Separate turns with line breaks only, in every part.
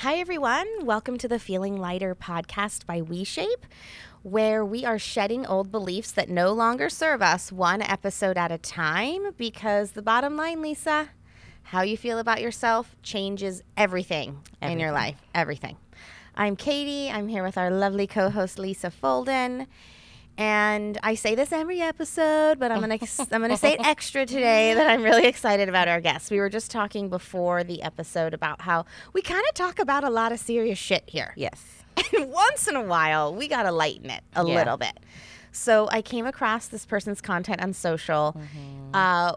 Hi, everyone. Welcome to the Feeling Lighter podcast by WeShape, where we are shedding old beliefs that no longer serve us one episode at a time, because the bottom line, Lisa, how you feel about yourself changes everything in your life. Everything. I'm Katie. I'm here with our lovely co-host, Lisa Folden. And I say this every episode, but I'm gonna say it extra today that I'm really excited about our guests. We were just talking before the episode about how we kind of talk about a lot of serious shit here.
Yes.
And once in a while, we got to lighten it a little bit. So I came across this person's content on social.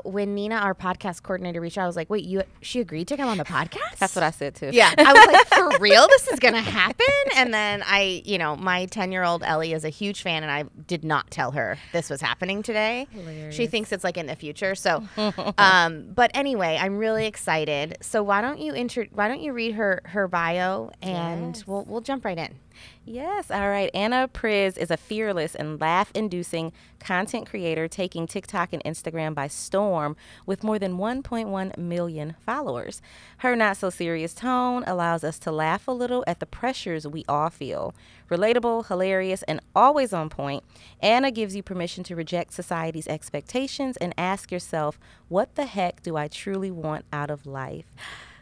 When Nina, our podcast coordinator, reached out, I was like, wait, she agreed to come on the podcast?
That's what I said, too.
Yeah. I was like, for real? This is going to happen? And then my 10-year-old Ellie is a huge fan, and I did not tell her this was happening today.
Hilarious.
She thinks it's like in the future. So, but anyway, I'm really excited. So why don't you read her bio, and we'll jump right in.
Yes. All right. Anna Priz is a fearless and laugh-inducing content creator taking TikTok and Instagram by storm with more than 1.1 million followers. Her not-so-serious tone allows us to laugh a little at the pressures we all feel. Relatable, hilarious, and always on point, Anna gives you permission to reject society's expectations and ask yourself, what the heck do I truly want out of life?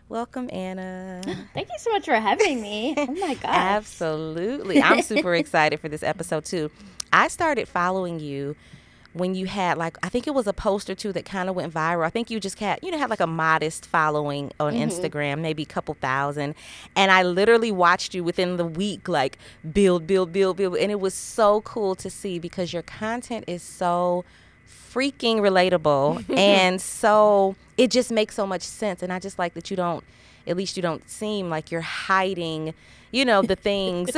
Welcome, Anna.
Thank you so much for having me. Oh, my gosh.
Absolutely. I'm super excited for this episode, too. I started following you when you had, I think it was a post or two that kind of went viral. I think you just had like a modest following on Instagram, maybe a couple thousand. And I literally watched you within the week, build. And it was so cool to see because your content is so freaking relatable and so it just makes so much sense. And I just like that you don't seem like you're hiding, the things,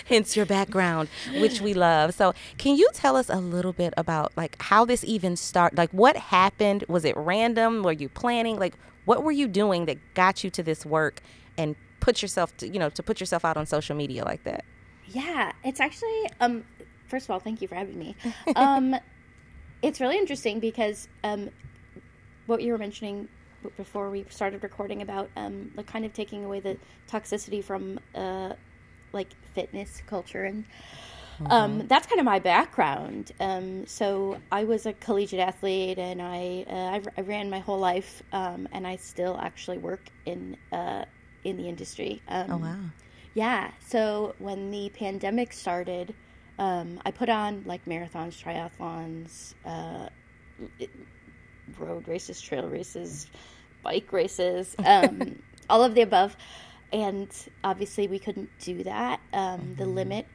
hence your background, which we love. So can you tell us a little bit about how this even started? What happened? Was it random? Were you planning? What were you doing that got you to this work and put yourself to put yourself out on social media like that?
Yeah, it's actually, first of all, thank you for having me. It's really interesting because what you were mentioning before we started recording about kind of taking away the toxicity from fitness culture, and that's kind of my background. So I was a collegiate athlete, and I ran my whole life, and I still actually work in the industry.
Oh wow!
Yeah. So when the pandemic started, I put on marathons, triathlons, road races, trail races, bike races, all of the above. And obviously we couldn't do that. The limit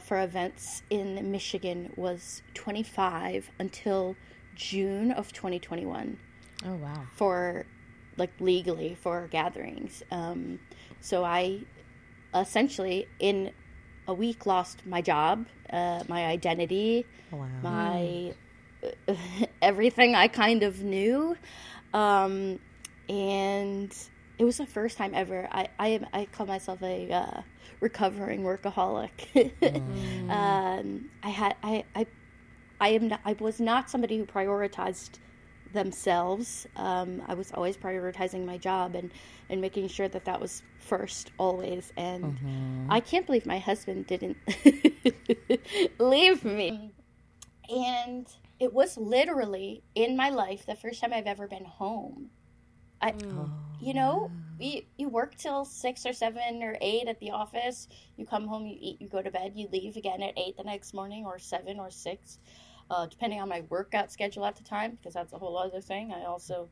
for events in Michigan was 25 until June of 2021.
Oh, wow.
For legally for gatherings. So I essentially in a week lost my job, my identity, my everything I kind of knew, and it was the first time ever. I call myself a recovering workaholic. I was not somebody who prioritized themselves. I was always prioritizing my job and making sure that was first always. And I can't believe my husband didn't leave me. And it was literally in my life the first time I've ever been home. You work till 6 or 7 or 8 at the office. You come home, you eat, you go to bed, you leave again at 8 the next morning, or 7 or 6. Depending on my workout schedule at the time, because that's a whole other thing. I also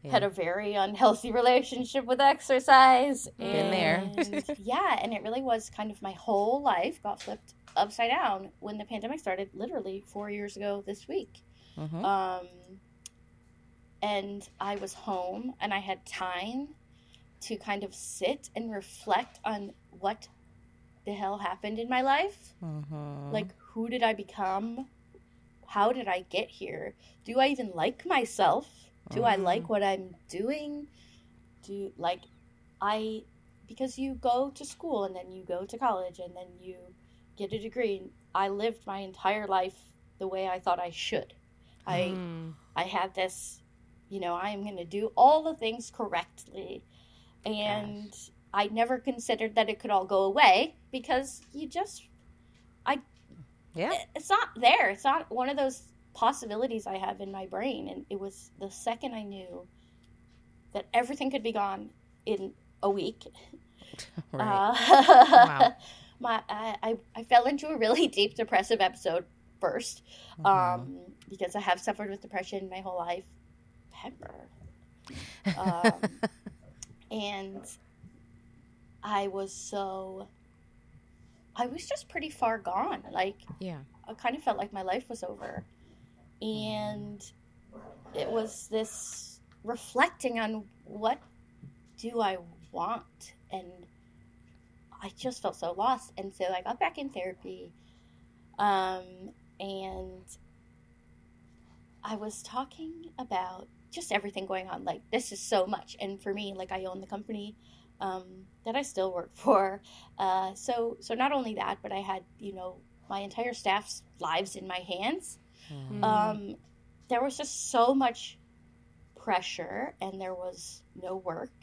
had a very unhealthy relationship with exercise.
Been there.
Yeah, and it really was kind of my whole life got flipped upside down when the pandemic started, literally 4 years ago this week. And I was home, and I had time to kind of sit and reflect on what the hell happened in my life. Who did I become? How did I get here? Do I even like myself? Do I like what I'm doing? Because you go to school and then you go to college and then you get a degree. I lived my entire life the way I thought I should. I had this, I am going to do all the things correctly. And I never considered that it could all go away because it's not there. It's not one of those possibilities I have in my brain. And it was the second I knew that everything could be gone in a week.
Wow.
I fell into a really deep depressive episode first, because I have suffered with depression my whole life. And I was just pretty far gone. Like, I kind of felt like my life was over. And it was this reflecting on what do I want? And I just felt so lost. And so I got back in therapy. And I was talking about just everything going on. Like, this is so much. And for me, like, I own the company that I still work for. So not only that, but I had, my entire staff's lives in my hands. There was just so much pressure, and there was no work.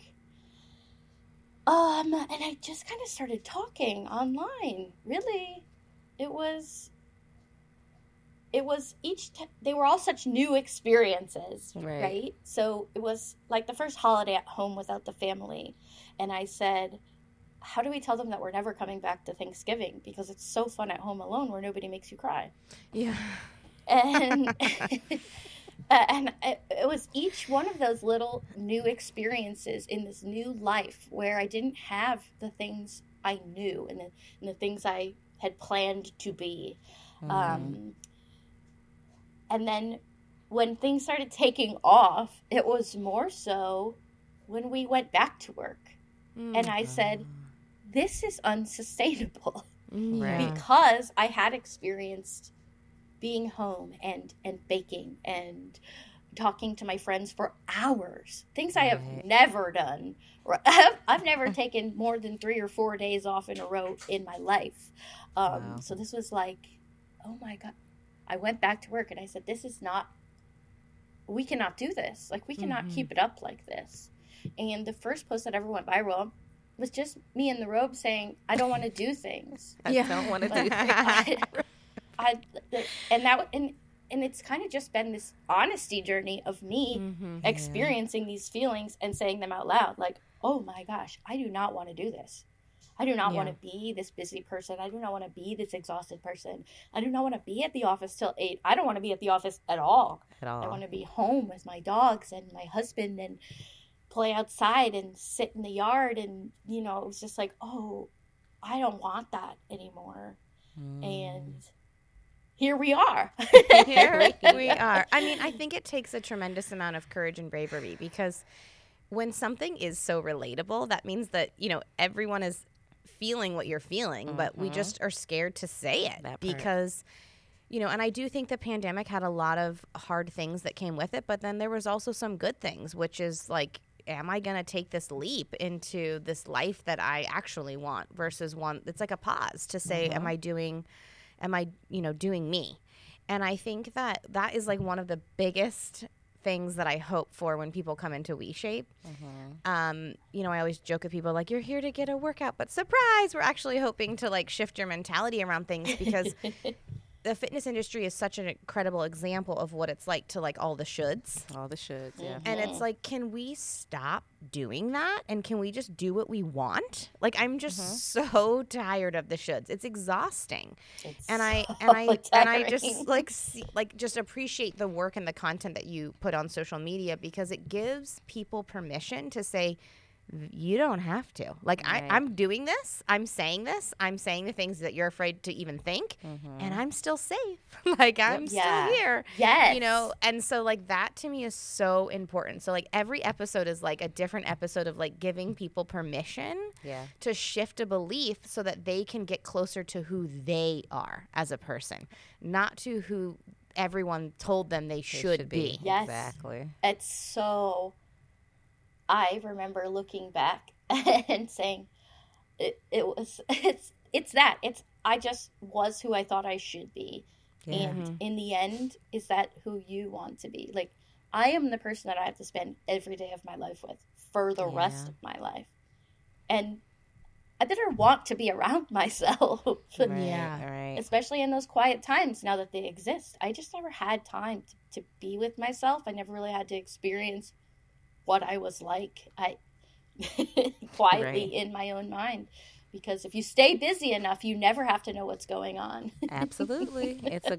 And I just kind of started talking online. Really, it was they were all such new experiences, right? So it was like the first holiday at home without the family. And I said, how do we tell them that we're never coming back to Thanksgiving? Because it's so fun at home alone where nobody makes you cry.
Yeah.
And and it was each one of those little new experiences in this new life where I didn't have the things I knew and the things I had planned to be. And then when things started taking off, it was more so when we went back to work. And I said, this is unsustainable. Because I had experienced being home and baking and talking to my friends for hours. Things I have never done. I've never taken more than 3 or 4 days off in a row in my life. So this was like, oh my God. I went back to work and I said, we cannot do this. Like, we cannot keep it up like this. And the first post that ever went viral was just me in the robe saying, I don't want to do things.
I don't want to do things.
And it's kind of just been this honesty journey of me experiencing these feelings and saying them out loud. Like, oh my gosh, I do not want to do this. I do not want to be this busy person. I do not want to be this exhausted person. I do not want to be at the office till 8. I don't want to be at the office at all. I want to be home with my dogs and my husband and play outside and sit in the yard. And, it was just like, oh, I don't want that anymore. And here we are.
Here we are. I mean, I think it takes a tremendous amount of courage and bravery, because when something is so relatable, that means that, everyone is feeling what you're feeling, but we just are scared to say it because, and I do think the pandemic had a lot of hard things that came with it, but then there was also some good things, which is like, am I going to take this leap into this life that I actually want versus one that's like a pause to say, am I doing me? And I think that is like one of the biggest things that I hope for when people come into WeShape. I always joke with people like, you're here to get a workout, but surprise, we're actually hoping to like shift your mentality around things, because the fitness industry is such an incredible example of what it's like to like all the shoulds.
Yeah.
And it's like, can we stop doing that? And can we just do what we want? Like, I'm just so tired of the shoulds. It's exhausting. I just just appreciate the work and the content that you put on social media, because it gives people permission to say, you don't have to. Like, I'm doing this. I'm saying the things that you're afraid to even think, and I'm still safe. Like, I'm still here.
Yes.
And so, like, that to me is so important. So, like, every episode is like a different episode of like giving people permission to shift a belief so that they can get closer to who they are as a person, not to who everyone told them they should be.
Yes.
Exactly.
It's so... I remember looking back and saying, I just was who I thought I should be. And in the end, is that who you want to be? Like, I am the person that I have to spend every day of my life with for the rest of my life. And I didn't want to be around myself.
Right.
Especially in those quiet times now that they exist. I just never had time to be with myself. I never really had to experience what I was like quietly in my own mind. Because if you stay busy enough, you never have to know what's going on.
Absolutely. It's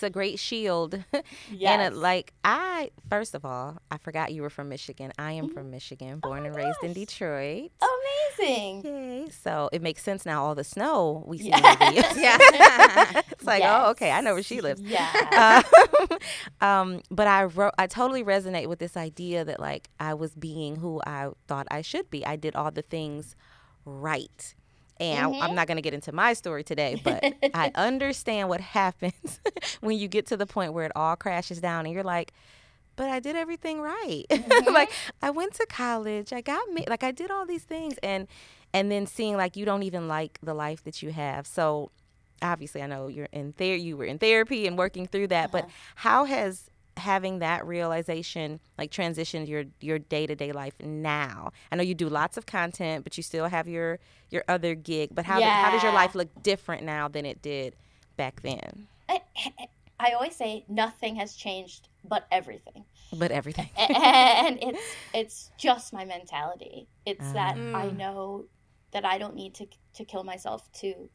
a great shield.
Yes.
And first of all, I forgot you were from Michigan. I am from Michigan, born and raised in Detroit.
Amazing.
Yay. So it makes sense now, all the snow we see in
Yeah.
videos.
Yeah.
It's like, oh, okay, I know where she lives.
Yeah.
But I totally resonate with this idea that like I was being who I thought I should be. I did all the things right. And I'm not going to get into my story today, but I understand what happens when you get to the point where it all crashes down and you're like, but I did everything right. Like I went to college, I got like I did all these things, and then seeing like you don't even like the life that you have. So obviously I know you were in therapy and working through that, but how has having that realization like transitioned your day-to-day life now? I know you do lots of content, but you still have your other gig, but how does your life look different now than it did back then?
I always say nothing has changed but everything.
And
it's just my mentality. It's that I know that I don't need to kill myself to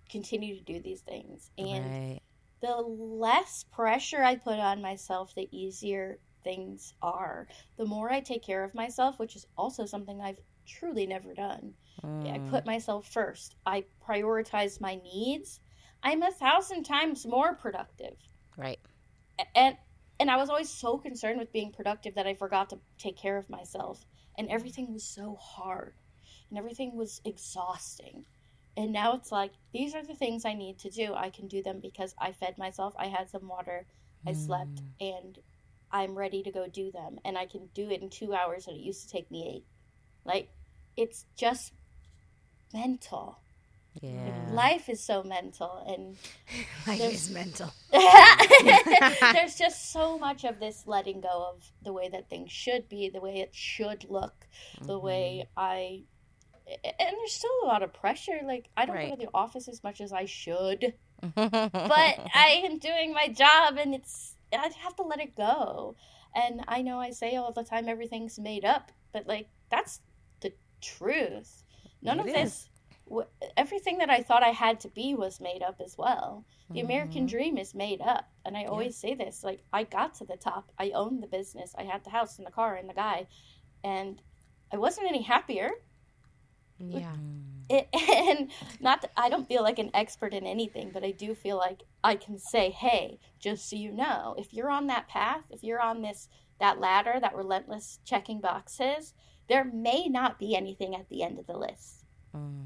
continue to do these things. And the less pressure I put on myself, the easier things are. The more I take care of myself, which is also something I've truly never done. I put myself first. I prioritize my needs. I'm 1,000 times more productive.
Right.
And I was always so concerned with being productive that I forgot to take care of myself. And everything was so hard. And everything was exhausting. And now it's like, these are the things I need to do. I can do them because I fed myself, I had some water, I slept, and I'm ready to go do them. And I can do it in 2 hours and it used to take me 8. Like, it's just mental.
Yeah.
Life is so mental. And
Life is mental.
there's just so much of this letting go of the way that things should be, the way it should look, the way and there's still a lot of pressure. Like, I don't go to the office as much as I should, but I am doing my job, and I have to let it go. And I know I say all the time everything's made up, but like that's the truth. None of this, everything that I thought I had to be was made up as well. The American dream is made up, and I always say this: like, I got to the top, I owned the business, I had the house and the car and the guy, and I wasn't any happier.
Yeah.
And not that I don't feel like an expert in anything, but I do feel like I can say, hey, just so you know, if you're on that path, if you're on that ladder, that relentless checking boxes, there may not be anything at the end of the list.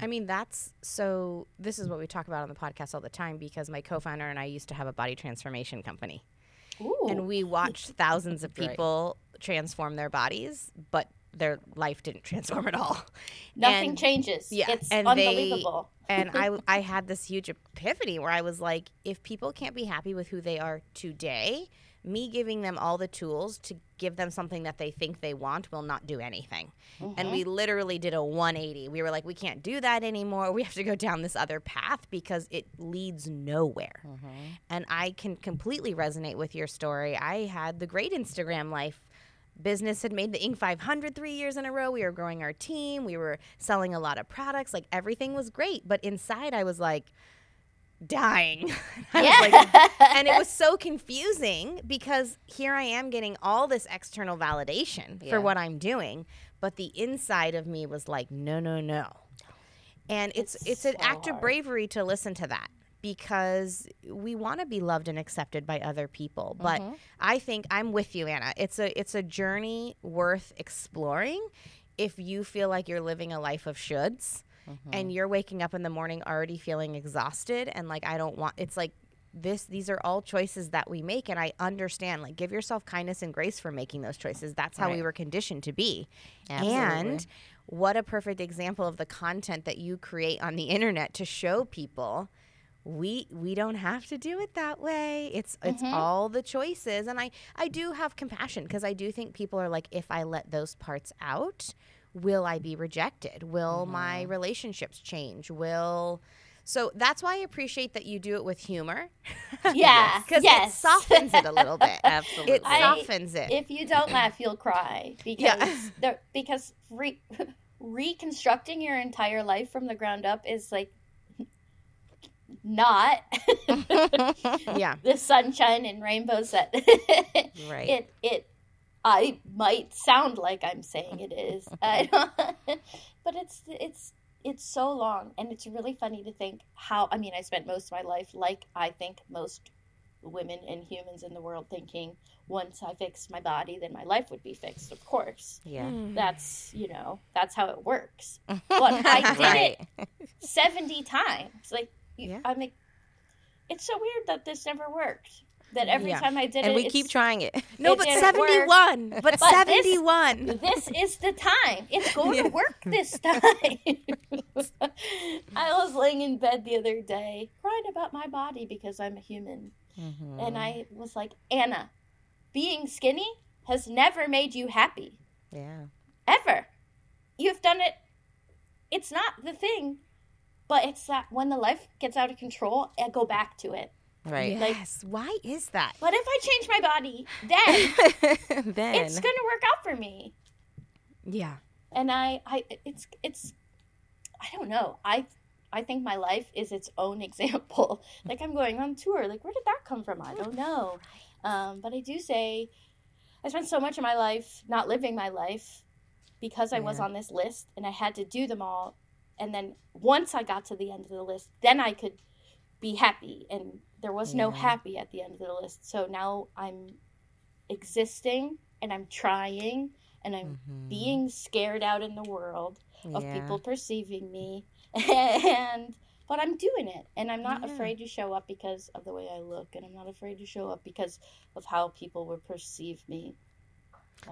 I mean, this is what we talk about on the podcast all the time, because my co-founder and I used to have a body transformation company.
Ooh.
And we watched thousands of people transform their bodies, but their life didn't transform at all.
Nothing changes. Yeah, it's unbelievable.
And I had this huge epiphany where I was like, if people can't be happy with who they are today, me giving them all the tools to give them something that they think they want will not do anything. And we literally did a 180. We were like, we can't do that anymore. We have to go down this other path because it leads nowhere. And I can completely resonate with your story. I had the great Instagram life. Business had made the Inc. 500 3 years in a row. We were growing our team. We were selling a lot of products. Like, everything was great. But inside, I was like, dying. And it was so confusing because here I am getting all this external validation for what I'm doing. But the inside of me was like, no, no, no. And it's an act of bravery to listen to that, because we want to be loved and accepted by other people. But I think I'm with you, Anna. It's a journey worth exploring if you feel like you're living a life of shoulds and you're waking up in the morning already feeling exhausted and like, I don't want, it's like these are all choices that we make. And I understand, like, give yourself kindness and grace for making those choices. That's how we were conditioned to be. Absolutely. And what a perfect example of the content that you create on the internet to show people we don't have to do it that way. It's all the choices. And I do have compassion, because I do think people are like, if I let those parts out, will I be rejected? Will my relationships change? So that's why I appreciate that you do it with humor.
Yeah.
Because it softens it a little bit.
Absolutely.
It softens it.
If you don't laugh, you'll cry. Because reconstructing your entire life from the ground up is like not the sunshine and rainbows that
right.
I might sound like I'm saying it is. But it's so long, and it's really funny to think how, I mean, I spent most of my life, like I think most women and humans in the world, thinking once I fix my body, then my life would be fixed, of course.
Yeah.
That's how it works. But I did it 70 times. Like, I mean, it's so weird that this never worked. That every time I did
and
it,
we keep trying it.
No, but 71. But 71.
This is the time. It's going to work this time. I was laying in bed the other day crying about my body because I'm a human. Mm-hmm. And I was like, Anna, being skinny has never made you happy.
Yeah.
Ever. You've done it. It's not the thing. But it's that when the life gets out of control, I go back to it.
Right.
Yes. Why is that?
But if I change my body, then
then
it's going to work out for me.
Yeah.
And it's I don't know. I think my life is its own example. Like, I'm going on tour. Like, where did that come from? I don't know. But I do say I spent so much of my life not living my life because I was on this list, and I had to do them all. And then once I got to the end of the list, then I could be happy. And there was no happy at the end of the list. So now I'm existing, and I'm trying, and I'm being scared out in the world of people perceiving me. But I'm doing it, and I'm not afraid to show up because of the way I look, and I'm not afraid to show up because of how people would perceive me.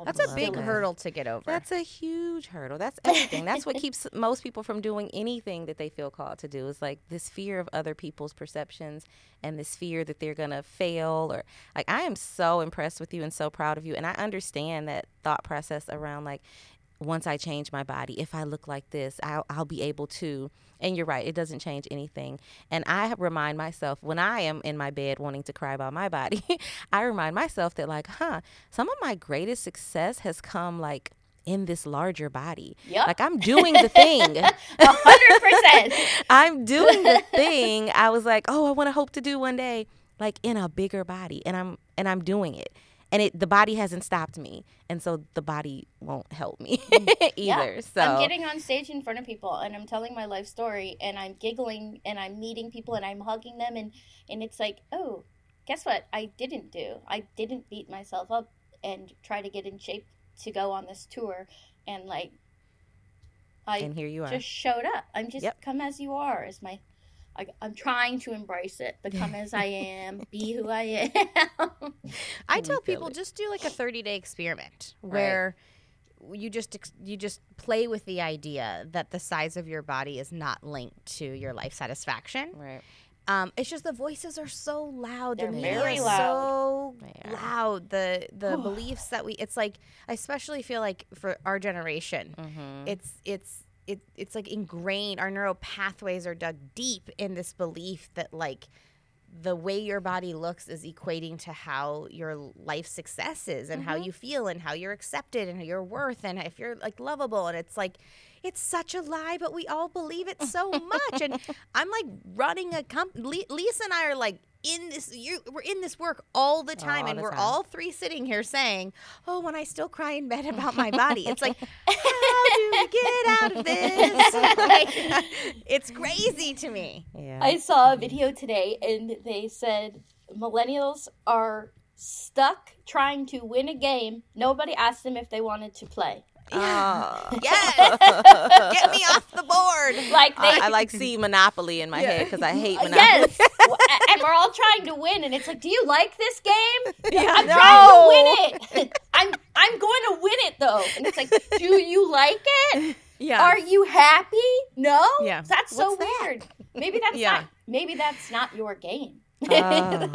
That's a big hurdle to get over.
That's a huge hurdle. That's everything. That's what keeps most people from doing anything that they feel called to do, is like this fear of other people's perceptions and this fear that they're going to fail. Or like, I am so impressed with you and so proud of you. And I understand that thought process around like, once I change my body, if I look like this, I'll be able to. And you're right, it doesn't change anything. And I remind myself when I am in my bed wanting to cry about my body, I remind myself that like, some of my greatest success has come like in this larger body.
Yep.
Like, I'm doing the thing.
100%.
I'm doing the thing I was like, I want to hope to do one day, like in a bigger body. And I'm doing it. And the body hasn't stopped me. And so the body won't help me either.
Yeah.
So
I'm getting on stage in front of people, and I'm telling my life story, and I'm giggling, and I'm meeting people, and I'm hugging them. And it's like, oh, guess what I didn't do? I didn't beat myself up and try to get in shape to go on this tour. And like,
and here you are.
Just showed up. I'm just come as you are is my... I'm trying to embrace it, become as I am, be who I am.
I tell people just do like a 30-day experiment where you just play with the idea that the size of your body is not linked to your life satisfaction.
Right.
It's just the voices are so loud.
They're
the
very
media is
loud.
so loud. The beliefs that it's like, I especially feel like for our generation, it's like ingrained. Our neural pathways are dug deep in this belief that like the way your body looks is equating to how your life success is and how you feel and how you're accepted and your worth and if you're like lovable. And it's like, it's such a lie, but we all believe it so much. And I'm like running a company. Lisa and I are like we're in this work all the time, and we're all three sitting here saying, oh, when I still cry in bed about my body. It's like, how do we get out of this? Like, it's crazy to me.
Yeah.
I saw a video today, and they said millennials are stuck trying to win a game. Nobody asked them if they wanted to play.
Yes, get me off the board.
Like
I like see Monopoly in my head because I hate Monopoly.
Yes, and we're all trying to win, and it's like, do you like this game?
Yeah,
I'm trying to win it. I'm going to win it though, and it's like, do you like it?
Yeah.
Are you happy? No?
Yeah.
That's so
What's that?
weird. Maybe that's
Yeah.
not maybe that's not your game.
Oh,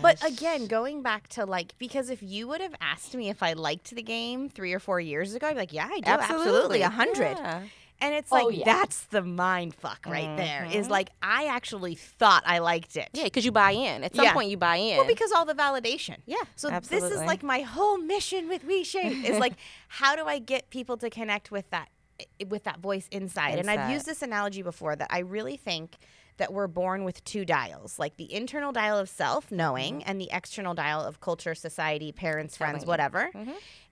But again, going back to like, because if you would have asked me if I liked the game 3 or 4 years ago, I'd be like, yeah, I do. Absolutely. 100.
Yeah.
And it's
Oh,
like,
yeah.
that's the mind fuck right there. Is like, I actually thought I liked it.
Yeah, because you buy in. At some
Yeah.
point, you buy in.
Well, because all the validation.
Yeah,
So this
absolutely.
is like my whole mission with WeShape is like, how do I get people to connect with that voice inside? And I've
Inside.
used this analogy before that I really think that we're born with 2 dials, like the internal dial of self, knowing, and the external dial of culture, society, parents, friends, whatever.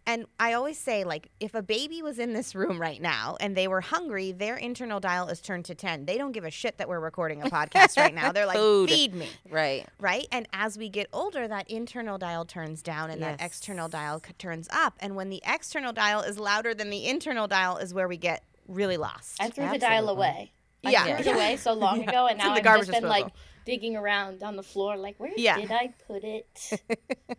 And I always say, like, if a baby was in this room right now and they were hungry, their internal dial is turned to 10. They don't give a shit that we're recording a podcast right now. They're like,
Food.
feed me.
Right.
Right? And as we get older, that internal dial turns down and that
Yes.
external dial turns up. And when the external dial is louder than the internal dial is where we get really lost.
I threw the dial
Absolutely.
away.
Yeah.
I threw it away so long ago, and
It's in
now
the
I've
garbage
just been
disposal.
like digging around on the floor, like, where
Yeah.
did I put it?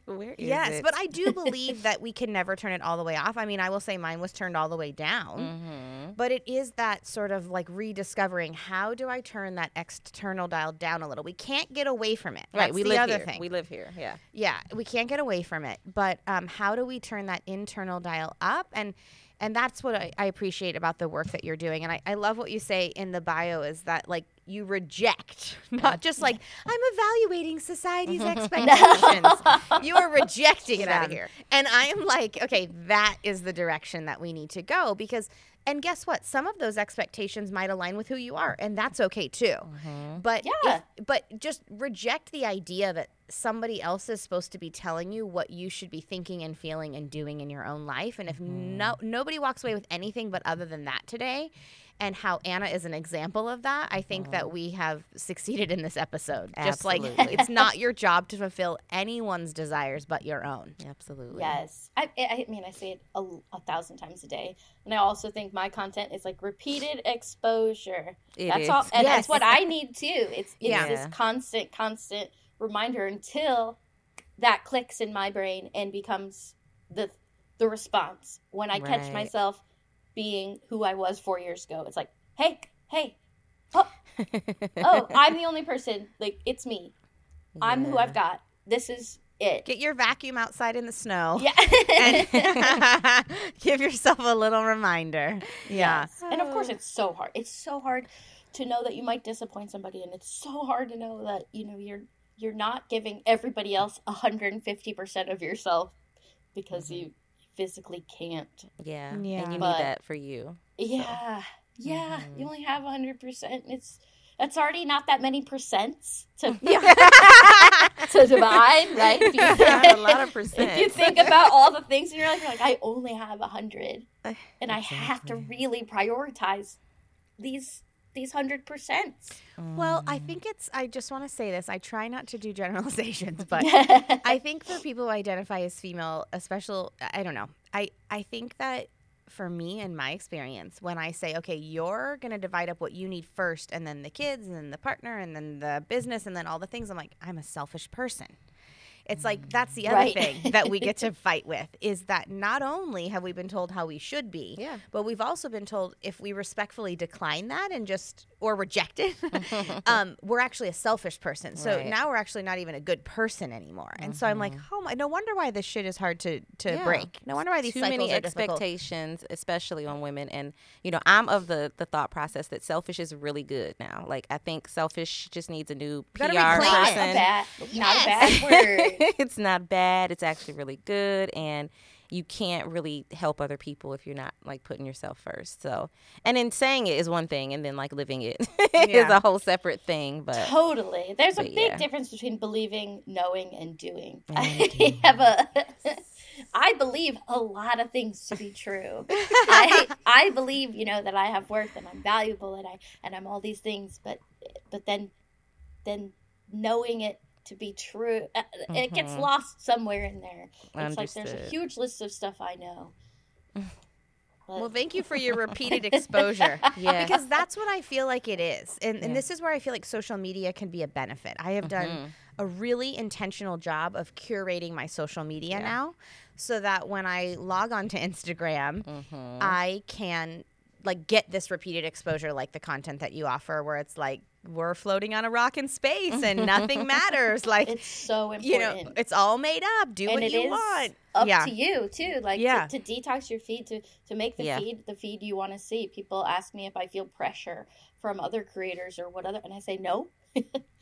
Where is
Yes,
it?
but I do believe that we can never turn it all the way off. I mean, I will say mine was turned all the way down.
Mm-hmm.
But it is that sort of like rediscovering, how do I turn that external dial down a little? We can't get away from it.
Right,
That's
we
the
live
other
here.
thing.
We live here, yeah.
Yeah, we can't get away from it. But how do we turn that internal dial up? And that's what I appreciate about the work that you're doing. And I love what you say in the bio is that, like, you reject, not just like, I'm evaluating society's expectations. You are rejecting
Get out of
them.
here.
And I am like, okay, that is the direction that we need to go because, and guess what? Some of those expectations might align with who you are, and that's okay too. But
Yeah.
but just reject the idea that somebody else is supposed to be telling you what you should be thinking and feeling and doing in your own life. And if nobody walks away with anything but other than that today, and how Anna is an example of that, I think that we have succeeded in this episode. Just like,
Absolutely.
it's not your job to fulfill anyone's desires but your own.
Absolutely.
Yes. I mean, I say it 1,000 times a day. And I also think my content is like repeated exposure.
It
That's
is.
all. And
Yes.
that's what I need too. It's
Yeah.
this constant reminder until that clicks in my brain and becomes the response. When I catch
Right.
myself being who I was 4 years ago, it's like, hey, oh, I'm the only person. Like, it's me. I'm who I've got. This is it.
Get your vacuum outside in the snow.
Yeah.
And give yourself a little reminder. Yeah.
Yes. And of course, it's so hard. It's so hard to know that you might disappoint somebody, and it's so hard to know that you're not giving everybody else 150% of yourself because you physically can't.
Yeah.
Yeah.
And you
But-
need that for you.
Yeah, you only have 100%. That's already not that many percents to to divide, right? If
A lot of
If
percent.
you think about all the things in your life, you're like, I only have 100, and I have to really prioritize these 100%.
Well, I think I just want to say this. I try not to do generalizations, but I think for people who identify as female, I don't know. I think that for me and my experience, when I say, okay, you're going to divide up what you need first, and then the kids, and then the partner, and then the business, and then all the things, I'm like, I'm a selfish person. It's like, that's the other
Right.
thing that we get to fight with, is that not only have we been told how we should be,
Yeah.
but we've also been told if we respectfully decline that and or reject it, we're actually a selfish person. So
Right.
now we're actually not even a good person anymore. And so I'm like, no wonder why this shit is hard to break. No wonder why these
Too
cycles
many
are difficult.
expectations, especially on women. And, I'm of the thought process that selfish is really good now. Like, I think selfish just needs a new PR
Gotta reclaim it.
person.
Not a bad word.
It's not bad. It's actually really good. And you can't really help other people if you're not, like, putting yourself first. So, and then saying it is one thing, and then, like, living it is
Yeah.
a whole separate thing. But
Totally. There's a
But
big
yeah.
difference between believing, knowing, and doing.
Mm-hmm.
I believe a lot of things to be true. I believe, that I have worth and I'm valuable and I'm all these things, but then knowing it to be true, it gets lost somewhere in there. It's like there's a
Understood.
huge list of stuff I know.
Well, thank you for your repeated exposure.
Yeah.
Because that's what I feel like it is. And this is where I feel like social media can be a benefit. I have done a really intentional job of curating my social media now so that when I log on to Instagram, I can like get this repeated exposure, like the content that you offer, where it's like we're floating on a rock in space and nothing matters. Like
it's so important.
You know, it's all made up. Do what you want.
Up to you too. Like to detox your feed, to make the feed you want to see. People ask me if I feel pressure from other creators or whatever, and I say no.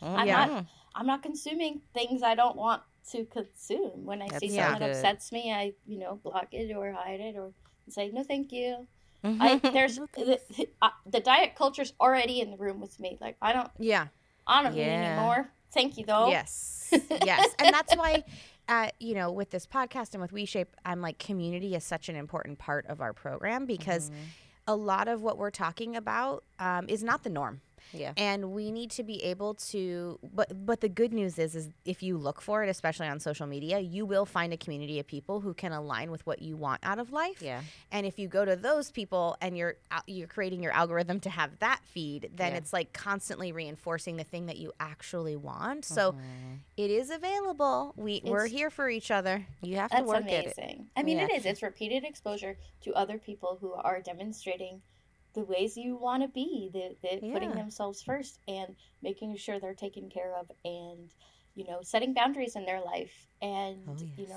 I'm not consuming things I don't want to consume. When I see something that upsets me, I block it or hide it or say no, thank you. There's the diet culture's already in the room with me. Like I don't need anymore. Thank you though.
Yes, and that's why. With this podcast and with WeShape, I'm like, community is such an important part of our program because a lot of what we're talking about is not the norm. Yeah. And we need to be able to, but the good news is if you look for it, especially on social media, you will find a community of people who can align with what you want out of life. Yeah. And if you go to those people and you're creating your algorithm to have that feed, then it's like constantly reinforcing the thing that you actually want. So it is available. We're here for each other. You have to work at it.
I mean, it is. It's repeated exposure to other people who are demonstrating the ways you want to be, putting themselves first and making sure they're taken care of, and setting boundaries in their life, and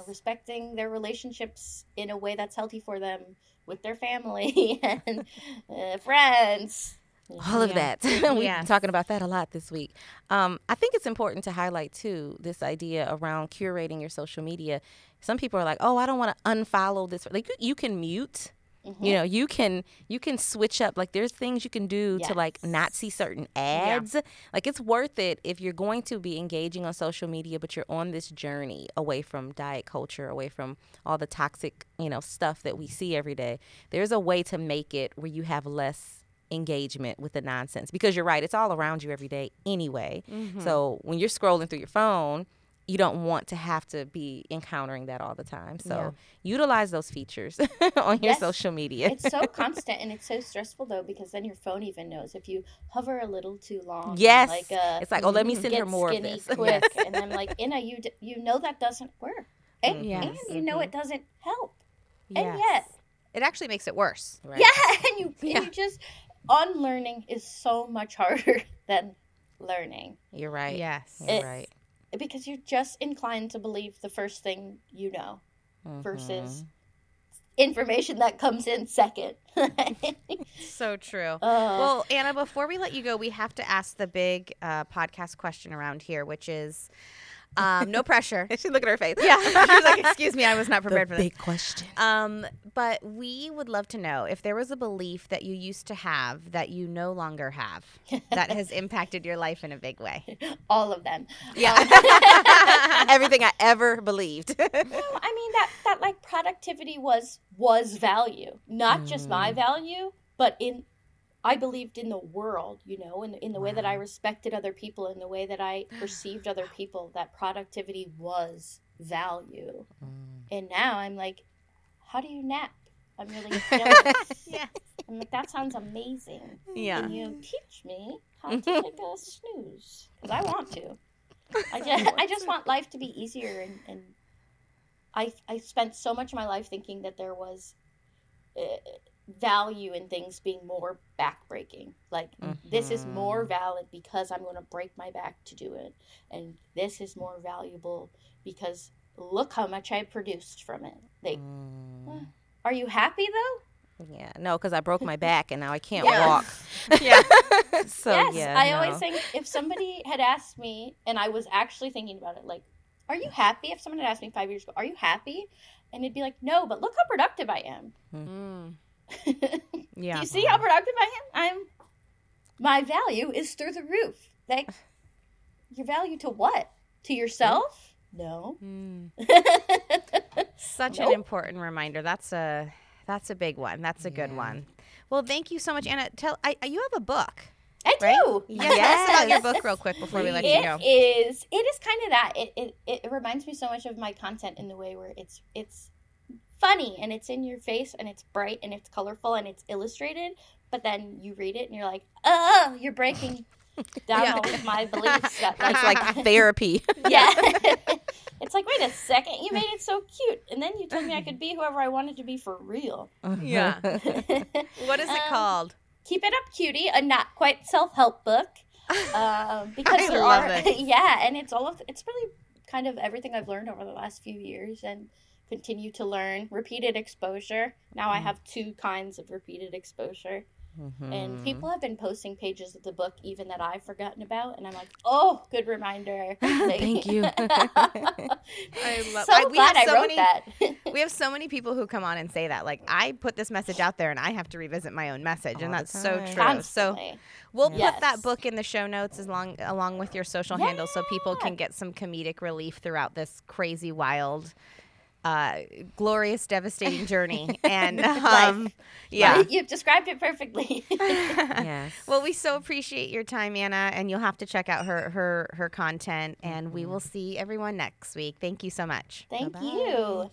respecting their relationships in a way that's healthy for them with their family and friends.
All of that. We've been talking about that a lot this week. I think it's important to highlight too this idea around curating your social media. Some people are like, "Oh, I don't want to unfollow this." Like you can mute. You can switch up. Like there's things you can do to like not see certain ads. Like it's worth it if you're going to be engaging on social media, but you're on this journey away from diet culture, away from all the toxic, stuff that we see every day. There's a way to make it where you have less engagement with the nonsense, because you're right, it's all around you every day anyway. So when you're scrolling through your phone, you don't want to have to be encountering that all the time. So utilize those features on your social media.
It's so constant, and it's so stressful though, because then your phone even knows if you hover a little too long.
Yes, it's like, let me send her more of this.
Quick. And I'm like, you know that doesn't work, and it doesn't help, and yet
it actually makes it worse.
Right? And you just unlearning is so much harder than learning.
You're right.
Yes,
you're right.
Because you're just inclined to believe the first thing you know versus information that comes in second.
So true. Well, Anna, before we let you go, we have to ask the big podcast question around here, which is no pressure.
She look at her face.
Yeah. She was like, excuse me, I was not prepared for this.
Big question.
But we would love to know if there was a belief that you used to have that you no longer have that has impacted your life in a big way.
All of them.
Yeah. Everything I ever believed.
No, I mean that like productivity was value. Not just my value, but I believed in the world, in the way that I respected other people, in the way that I perceived other people, that productivity was value. And now I'm like, how do you nap? I'm really jealous. I'm like, that sounds amazing. Yeah. Can you teach me how to take a snooze? Because I want to. I just want life to be easier. And I spent so much of my life thinking that there was value in things being more backbreaking. Like, this is more valid because I'm going to break my back to do it. And this is more valuable because look how much I produced from it. Like, are you happy though?
Yeah, no, because I broke my back and now I can't walk. So,
I always think if somebody had asked me, and I was actually thinking about it, like, are you happy? If someone had asked me 5 years ago, are you happy? And it'd be like, no, but look how productive I am. Do you see how productive I am? My value is through the roof. Like, your value to what? To yourself? No.
Such an important reminder. That's a big one. That's a good one. Well, thank you so much, Anna. You have a book.
I do.
Yes. Tell us about your book real quick before we let you go.
It is kind of that. It reminds me so much of my content in the way where it's funny and it's in your face and it's bright and it's colorful and it's illustrated, but then you read it and you're like, you're breaking down all of my beliefs. That,
It's like therapy.
yeah. It's like, wait a second, you made it so cute. And then you told me I could be whoever I wanted to be for real.
Yeah. What is it called?
Keep It Up, Cutie, a not quite self-help book. Because
I
there
love
are,
it.
yeah, and it's really kind of everything I've learned over the last few years and continue to learn. Repeated exposure. Now I have 2 kinds of repeated exposure. And people have been posting pages of the book even that I've forgotten about, and I'm like, oh, good reminder.
Thank you.
I love.
So glad I wrote that.
We have so many people who come on and say that. Like, I put this message out there, and I have to revisit my own message, and
All the
that's so
time.
true.
Constantly.
So we'll put
Yes.
that book in the show notes along with your social handles, so people can get some comedic relief throughout this crazy, wild, glorious, devastating journey. And yeah.
You've described it perfectly.
Yes.
Well, we so appreciate your time, Anna, and you'll have to check out her content, and we will see everyone next week. Thank you so much.
Thank
Bye-bye.
you.